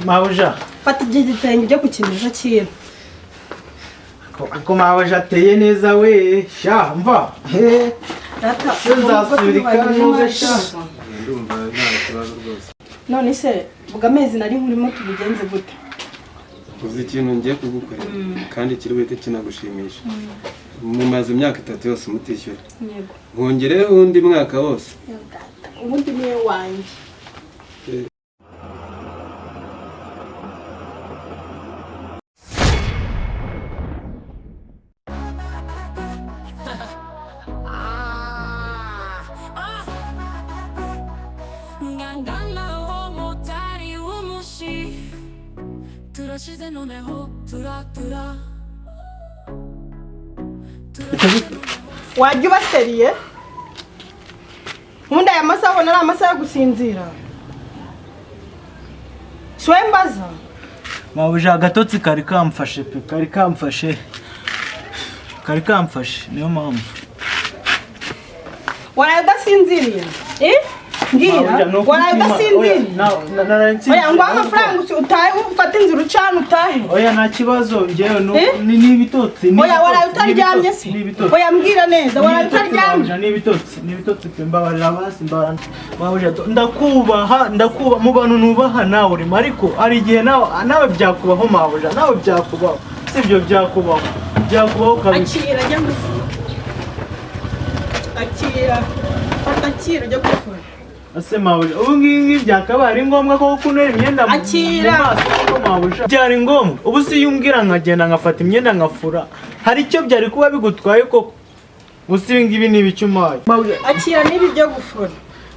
Mabuja fata igitenge cyo kukimeza cyera ko Mabuja ateye neza we sha mva data sinzasubirika nuze sha ndumva nta kibazo rwose. none se bugamezi nari nkurimo tubigenze gute uzi ikintu ngiye kugukorera kandi kiri wete kinagushimisha. Mumaze imyaka 3 yose mutishyura. Yego. Ngongereho undi mwaka wose. Ubundi niwe wanjye. Motari Wumushi turashize noneho turatura wajya ubaseriye nkunda aya masaha ubona ari amasaha yo gusinzira siwe mbaza Mabuja agatotsi kari kamfashe pe kari kamfashe niyo mpamvu waraye udasinziriye ngira waraye udasinziriye oya ngo amafaranga utahe ufata inzira ucana utahe oya nta kibazo ngewe n'ibitotsi oya waraye utaryamye se oya mbwira neza waraye utaryamye n'ibitotsi pe mbabarira basi Mabuja ndakubaha mu bantu nubaha nawe urimo ariko ari igihe nawe byakubaho Mabuja nawe byakubaho sibyo byakubaho kabisa akira njya gufura akira ujya gufura ase Mabuja ubu ngibi byakaba ari ngombwa ko kunera imyenda mu maso Mabuja byari ngombwa ubu si yumbwira nkagenda ngafata imyenda ngafura hari icyo byari kuba bigutwaye koko usi ngibi nibicyumaye akira nibi byo gufura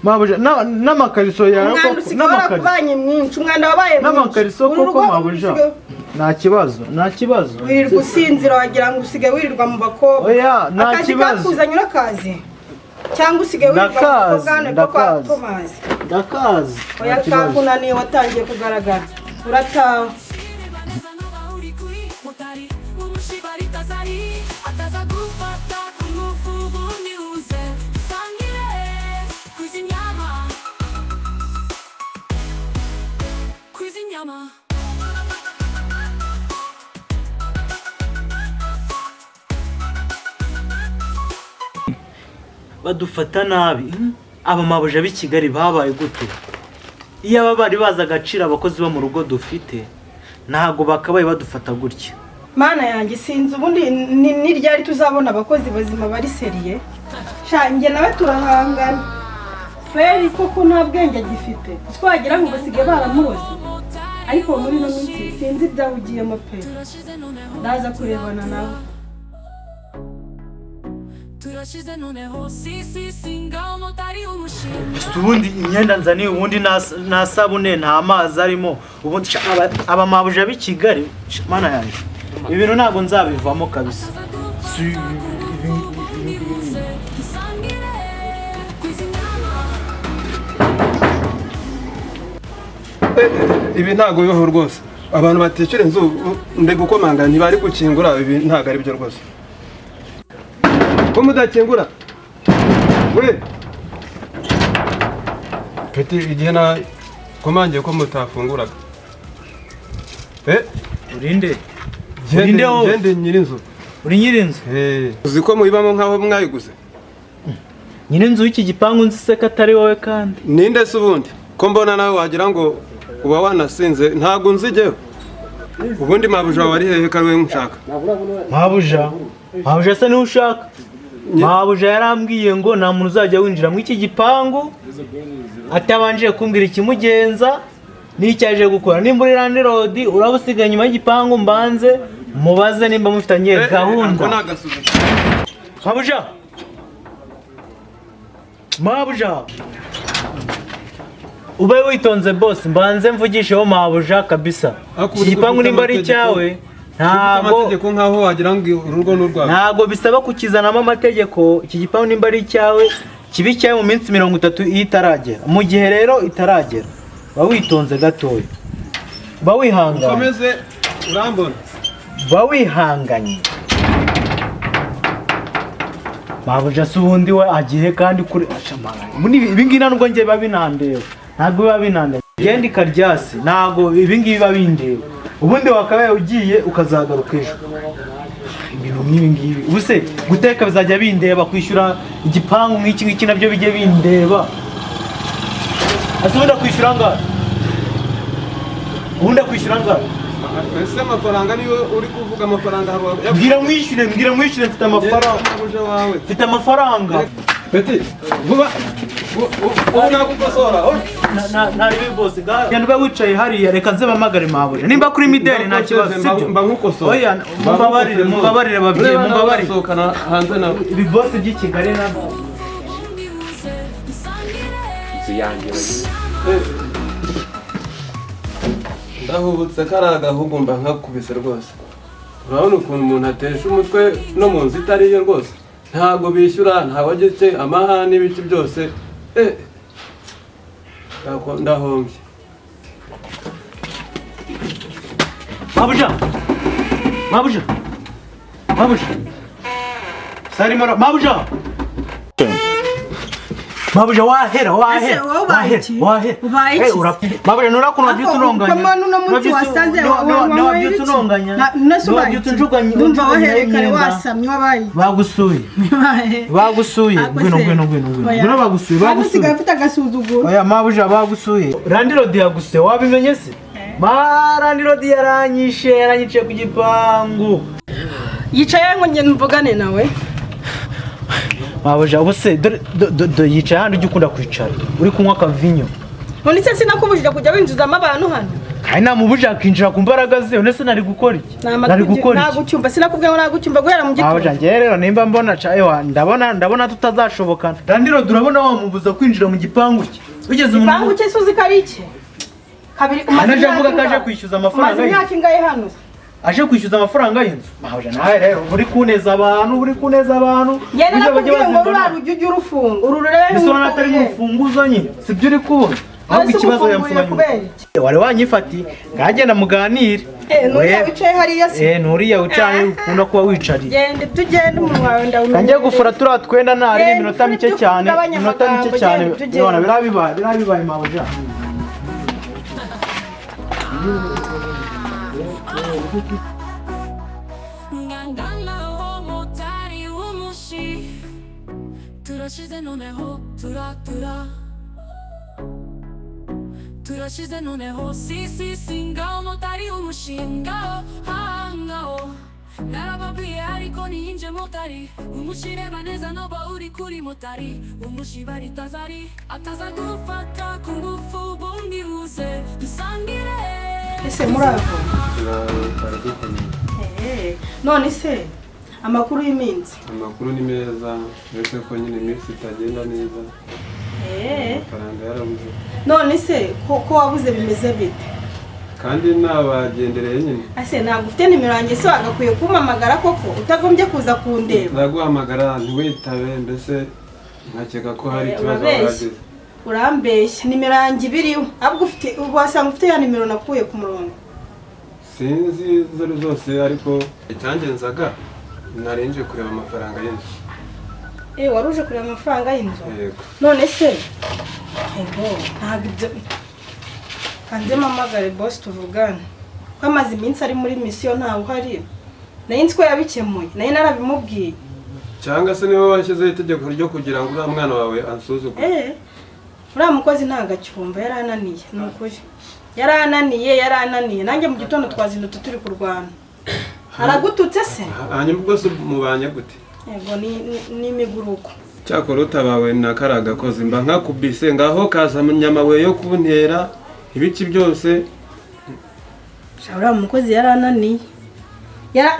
Mabuja n'amakariso yawe koko n'amakariso umwanda wabaye n'amakariso koko Mabuja nta kibazo wirirwa usinzira wagira ngo usige wirirwa mu bakobwa oya nta kibazo akazi kakuzanye urakazi cyangwa usige wirirwa mu bwana kwa Thomas ndakazi oya kakunaniye watangiye kugaragara urataha Motari Wumushi baritazari ataza gufata Kungufu buniuze sangire kuzinyama badufata nabi aba Mabuja b'Ikigali babaye gute iyo aba bari baza agaciro abakozi bo mu rugo dufite ntago bakabaye badufata gutya mana yanjye sinzi ubundi ni ryari tuzabona abakozi bazima bari seriye shange nawe turahangana feri koko nta bwenge gifite twagira ngo basige baramuroze ariko muri no minsi sinzi ibyawugiyemo pe ndaza kurebana nawe turashize noneho singa Motari Wumushi ubundi imyenda nzaniye ubundi nta sabune nta mazi arimo ubundi aba Mabuja b'Ikigali mana yanjye ibintu ntabwo nzabivamo kabisa Ibi ntago bibaho rwose. Abantu batishyura inzu mbega ukomanga ntibari gukingura ibi ntago ari byo rwose. Ko mudakingura we peti igihe na komangiye ko mutafunguraga urinde gende nyirinzu uri nyirinzu uzi ko muyibamo nkaho mwayiguze nyirinzu y'iki gipangu nzi se ko atari wowe kandi ninde se ubundi ko mbona nawe wagira ngo uba wanasinze ntago nzigeho ubundi Mabuja wari hehe kari we nshaka Mabuja se niwe ushaka Mabuja yarambwiye ngo nta muntu uzajya winjira mu iki gipangu atabanje kumbwira ikimugenza n'icyaje gukora nimba uri landlord urabusiga nyuma y'igipangu mbanze mubaze nimba mufitanye gahunda Mabuja ube witonze boss mbanze mvugisheho Mabuja kabisa iki gipangu nimba ari cyawe amategeko nkaho wagira ngo urugo n'urwawe ntago bisaba kukizanamo amategeko iki gipangu nimba ari cyawe kibi cyawe mu minsi 30 itaragera mu gihe rero itaragera ba witonze gatoya ba wihanganye komeze urambona ba wihanganye Mabuja subundi we agiye kandi kuri ashamara ibi ngi nubwo ngiye babinandewe ntago babinandewe genda ikaryase ntago ibi ngibi babindeba ubundi wakabaye ugiye ukazagaruka ejo ibintu nk'ibi ngibi ubuse guteka bizajya bindeba kwishyura igipangu nk'iki ngiki nabyo bijye bindeba asubira kwishyura ngaho ubundi akwishyura ngaho ese amafaranga niyo uri kuvuga amafaranga mbwira mwishyure mfite amafaranga Beti vuba ubu nakukosora ntaribi bose genda ube wicaye hariya reka nze bamagare Mabuja nimba kuri mideli nta kibazo sibyo mba nkukosora oya mubabarire babyeyi mubabarire sokana hanze na ibi bose by'Ikigali nabyo ndahubutse karaga ahubwo mba nkakubise rwose urabona ukuntu umuntu atesha umutwe no mu nzu itariyo rwose ntabwo bishyura ntawagetse amahane n'ibiki byose ndahombye Mabuja Sarimo Mabuja wahera Mabuja nurakuno byutunonganya Kamanu no munsi wasanze wabyutunonganya ndumva waherekare wasamye wabaye bagusuye ngwino bagusuye bagusigaye afite agasuzuguro oya Mabuja bagusuye Randirodi yaguse wabimenye se Randirodi yaranyishe ku gipangu yicaye ngo ngende mvugane nawe Mabuja ubuse do yicaye handi ujye ukunda kwicara uri kunywa akavinyo none se sinakubujije kujya winjizamo abantu hano kandi namubujije akinjira ku mbaraga ze none se nari gukora iki nagucyumva sinakubwiye ngo nagucyumva guhera mu gitondo Mabuja ngiye rero nimba mbona cayo ndabona tutazashobokana Randirodi urabona wamubuza kwinjira mu gipangu cye ugeze mu gipangu cye suzi ko ari iki kabiri umaze avuga ko aje kwishyuza amafaranga y'inzu ingahe hano aje kwishyuza amafaranga y'inzu Mabuja nawe rero uri kuneza abantu yene nakubwiye ngo rujye urufunga ururebe nisona natari mu rufunguzo nyine sibyo uri kubona ahubwo ikibazo yamfunganye wari wanyifati ngagenda muganire nuriya wicaye hariya se nuriya wicaye ukunda kuba wicariye gende tugende umunwa wawe ndawumenya kangiye gufura turiya twenda ntari iminota mike cyane none birabibaye Mabuja Ngangana o Motari Wumushi Turashize noneho Turashize noneho si ngao Motari Wumushi ngao narababwiye ariko ninje Motari Wumushi reba neza noba uri kuri Motari Wumushi baritazari ataza gufata kungufu bundi uze dusangire ese murako none se amakuru y'iminsi amakuru ni meza uretse ko nyine iminsi itagenda neza amafaranga yarabuze none se ko wabuze bimeze bite kandi nabagendereye nyine ase ntabwo ufite nimero yanjye se wagakwiye kumpamagara koko utagombye kuza kundeba ndaguhamagara ntiwitabe mbese nkakeka ko hari ikibazo wagize urambeshya nimero yanjye ibiriho ahubwo wasanga ufite ya nimero nakuye ku murongo sinzi izo ari zose ariko icyangenzaga narinje kureba amafaranga y'inzu wari uje kureba amafaranga y'inzu yego none se ntabwo ibyo kanze mpamagare boss tuvugane ko amaze iminsi ari muri misiyo ntawe uhari nayo nzi ko yabikemuye nayo narabimubwiye cyangwa se niba washyizeho itegeko ryo kugira ngo uriya mwana wawe ansuzugure uriya mukozi ntabwo acyumva yarananiye ni ukuri yarananiye nanjye mu gitondo twazindutse turi kurwana aragututse se hanyuma ubwo mubanye gute yego ni imiguruko cyakora utabawe na kariya gakozi mba nkakubise ngaho kaza nyamabuye yo kuntera ibiki byose uriya mukozi yarananiye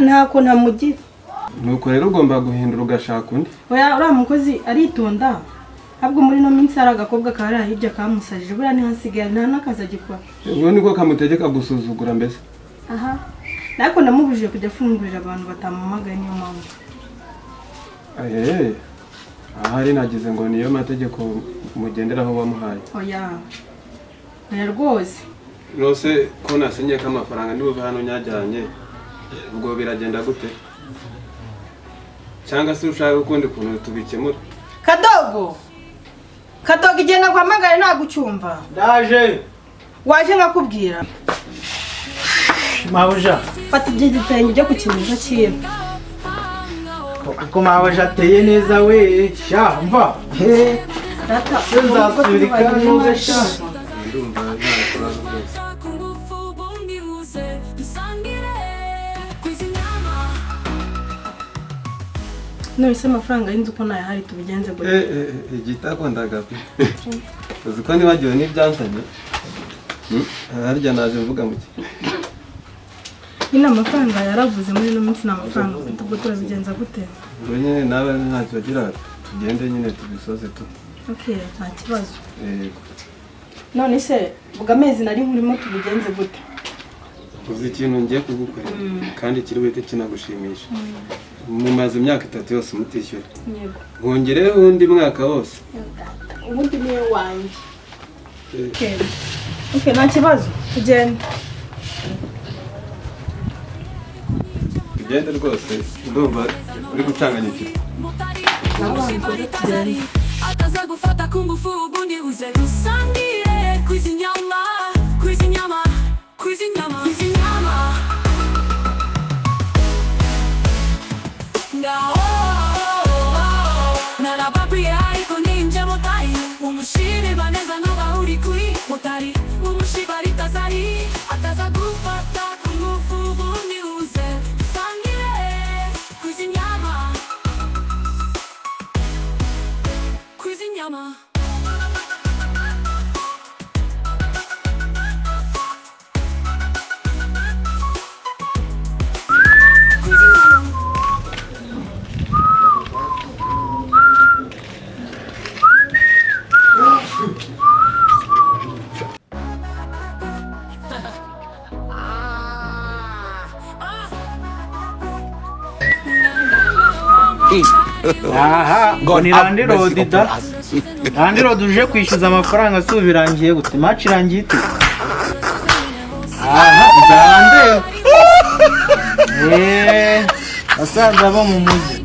ntako ntamugira nuko rero ugomba guhindura ugashaka undi uriya mukozi aritonda ahubwo muri no minsi hari agakobwa kari hirya kamusajije buriya ntihasigaye nta n'akazi agikora ubwo niko kamutegeka gusuzugura mbese ariko namubujije kujya afungurira abantu batamumagaye niyo mpamvu ahari nagize ngo niyo mategeko mugenderaho wamuhaye oya rwose rwose ko nasinye ko amafaranga nibuve hano nyajyanye ubwo biragenda gute cyangwa se ushaka ukundi kuntu tubikemura kadogo igenda guhamagara ntagucyumva ndaje waje nkakubwira Mabuja fata igihe gitenge ujye kukinisha kintu kuko Mabuja ateye neza we sha mva data sinzasubirika neza sha none se amafaranga y'inzu ko nayahari tubigenze gute igitakondaga pe uzi ko nibagiwe n'ibyansanye harya naje mvuga mu ki nyine amafaranga yaravuze muri ino minsi n'amafaranga ufite ubwo turabigenza gute ngo nyine nawe ntacyo agira tugende nyine tubisoze tu okay nta kibazo none se ubwo amezi nari nkurimo tubigenze gute uzi ikintu ngiye kugukorera kandi kiri buhite kinagushimisha mumaze imyaka 3 yose mutishyura yego nkongereho undi mwaka wose ubundi niwe wanjye okay nta kibazo tugende tugende rwose ndumva uri gucanganyikira ataza gufata kungufu ubundi uze dusangire kwizi nyama kwizi nyama kwizi nyama kwizi nyama narababwiye ariko ninje Motari umushire baneza noba uri kuri Motari umushi baritazari ataza gufata kungufu ubundi uze dusangire kwizi nyama kwizi nyama aha ngo ni landirodi da landirodi uje kwishyuza amafaranga si birangiye gute match irangiye ite aha nzande asaza bo mu mujyi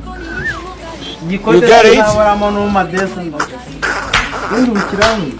igikoresho zabaramo n'umadesa ndo undi ukiramu